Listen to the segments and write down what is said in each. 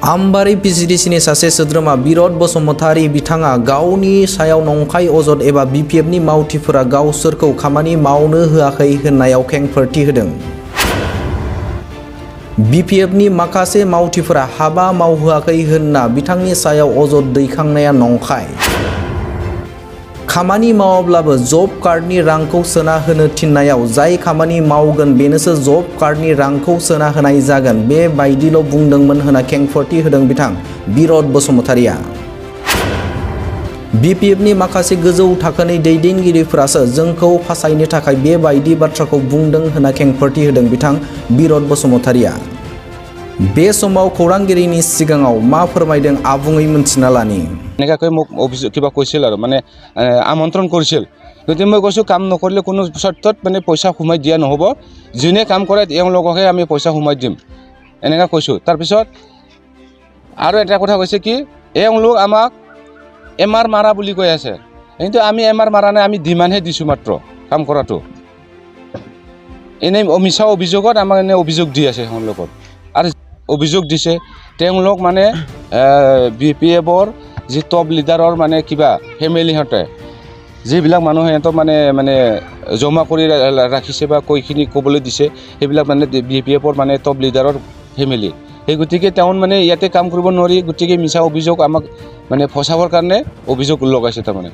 आमबारि VCDC सासे सोद्रोमा बिरद बसुमतारी बिथाङा गावनि सायाव नंखाय अजद एबा BPFनि मावथिफोरा गावसोरखौ खामानि मावनो होआखै होननायाव खेंफोरथि होदों। BPFनि माखासे मावथिफोरा हाबा मावहोआखै होनना बिथांनि सायाव अजद दैखांनाया नंखाय। खामानि मावाब्लाबो जब कार्डनि रांखौ सोना होनो थिननायाव जाय खामानि मावगोन बेनोसो जब कार्डनि रांखौ सोना होनाय जागोन बेबायदिल' बुंदोंमोन होनना खेंफोरथि होदों बिथां बिरद बसुमतारीया। BPFनि माखासे गोजौ थाखोनि दैदेनगिरिफोरासो जोंखौ फासायनो थाखाय बेबायदि बाथ्राखौ बुंदों होनना खेंफोरथि होदों बिथां बिरद बसुमतारीया। बे समाव खौरांगिरिनि सिगाङाव मा फोरमायदों आबुङै मिन्थिना लानि। এনেকৈ মোক কিবা কৈছিল আৰু মানে আমন্ত্ৰণ কৰিছিল, গতিকে মই কৈছোঁ কাম নকৰিলে কোনো চৰ্তত মানে পইচা সোমাই দিয়া নহ'ব, যোনে কাম কৰে তেওঁলোককহে আমি পইচা সোমাই দিম এনেকৈ কৈছোঁ। তাৰপিছত আৰু এটা কথা কৈছে কি এওঁলোক আমাক MR মাৰা বুলি কৈ আছে, কিন্তু আমি MR মাৰা নাই, আমি ডিমাণ্ডহে দিছোঁ মাত্ৰ কাম কৰাটো। এনেই মিছা অভিযোগত আমাক এনে অভিযোগ দি আছে তেওঁলোকৰ আৰু অভিযোগ দিছে তেওঁলোক মানে BPFৰ যি টপ লিডাৰৰ মানে কিবা ফেমিলিহঁতে যিবিলাক মানুহ সিহঁতক মানে জমা কৰি ৰাখিছে বা কৈখিনি ক'বলৈ দিছে সেইবিলাক মানে BPFৰ মানে টপ লিডাৰৰ ফেমিলি। সেই গতিকে তেওঁ মানে ইয়াতে কাম কৰিব নোৱাৰি, গতিকে মিছা অভিযোগ আমাক মানে ফচাবৰ কাৰণে অভিযোগ লগাইছে তাৰমানে।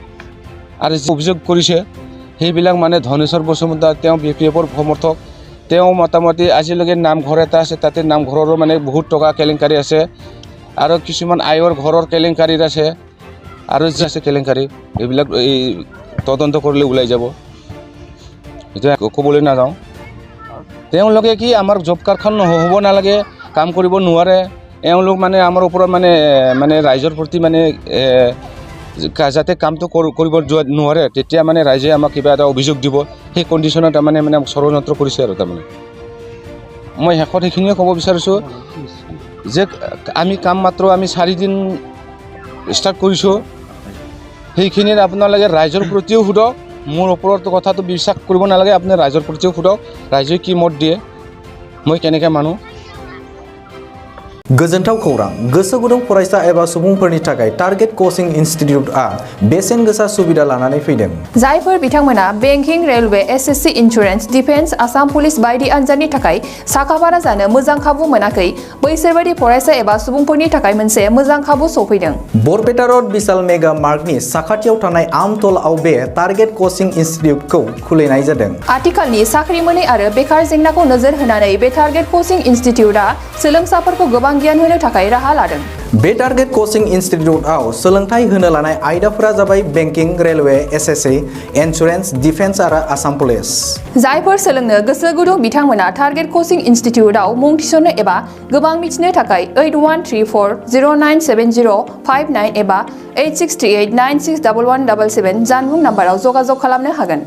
আৰু যি অভিযোগ কৰিছে সেইবিলাক মানে ধনেশ্বৰ বসুমতাৰী তেওঁ BPFৰ সমৰ্থক। তেওঁ মোটামুটি আজিলৈকে নামঘৰ এটা আছে, তাতে নামঘৰৰো মানে বহুত টকা কেলেংকাৰী আছে আৰু কিছুমান আয়ৰ ঘৰৰ কেলেংকাৰী আছে আৰু যি আছে কেলেংকাৰী এইবিলাক এই তদন্ত কৰিলে ওলাই যাব, এতিয়া ক'বলৈ নাযাওঁ। তেওঁলোকে কি আমাৰ জব কাৰ্ডখন হ'ব নালাগে, কাম কৰিব নোৱাৰে, এওঁলোক মানে আমাৰ ওপৰত মানে ৰাইজৰ প্ৰতি মানে যাতে কামটো কৰিব নোৱাৰে তেতিয়া মানে ৰাইজে আমাক কিবা এটা অভিযোগ দিব, সেই কণ্ডিশ্যনত তাৰমানে ষড়যন্ত্ৰ কৰিছে আৰু তাৰমানে। মই শেষত সেইখিনিয়ে ক'ব বিচাৰিছোঁ যে আমি কাম মাত্ৰ আমি 4 দিন ষ্টাৰ্ট কৰিছোঁ, সেইখিনিত আপোনালোকে ৰাইজৰ প্ৰতিও সোধক, মোৰ ওপৰত কথাটো বিশ্বাস কৰিব নালাগে, আপুনি ৰাইজৰ প্ৰতিও সোধক ৰাইজে কি মত দিয়ে, মই কেনেকৈ মানো। गोजोनथाव खौरां गोसो गुदुं फरायसा एबा सुबुंफोरनि थाखाय टारगेट कोचिं इनस्टिट्यूटआ बेसेन गोसा सुबिदा लानानै फैदों। जायफोर बिथांमोना banking, railway, SSC, insurance, defence, Assam police बायदि आनजादनि थाखाय साखाफारा जानो मोजां खाबु मोनाखै, बैसोर बायदि फरायसा एबा सुबुंफोरनि थाखाय मोनसे मोजां खाबु सफैदों। बरपेटा रोड विशाल मेगा मार्टनि साखाथियाव थानाय आमतलाव बे टारगेट कोचिं इनस्टिट्यूटखौ खुलिनाय जादों। आथिखालनि साख्रि मोनै आरो बेकार जेंनाखौ नोजोर होनानै बे टारगेट कोचिं इनस्टिट्यूटआ सोलोंसाफोरखौ गोबां गियान होनो थाखाय राहा लादों। बे टारगेट कोचिं इनस्टिट्यूटआव सोलोंथाइ होनो लानाय आयदाफोरा जाबाय banking, railway, SSC, insurance, defence आरो आसाम पुलिस। जायफोर सोलोंनो गोसो गुदुं बिथांमोना टारगेट कोचिं इनस्टिट्यूटआव मुं थिसननो एबा गोबां मिथिनो थाखाय 8134097059 एबा 8638961177 जानबुं नाम्बाराव जगाजग खालामनो हागोन।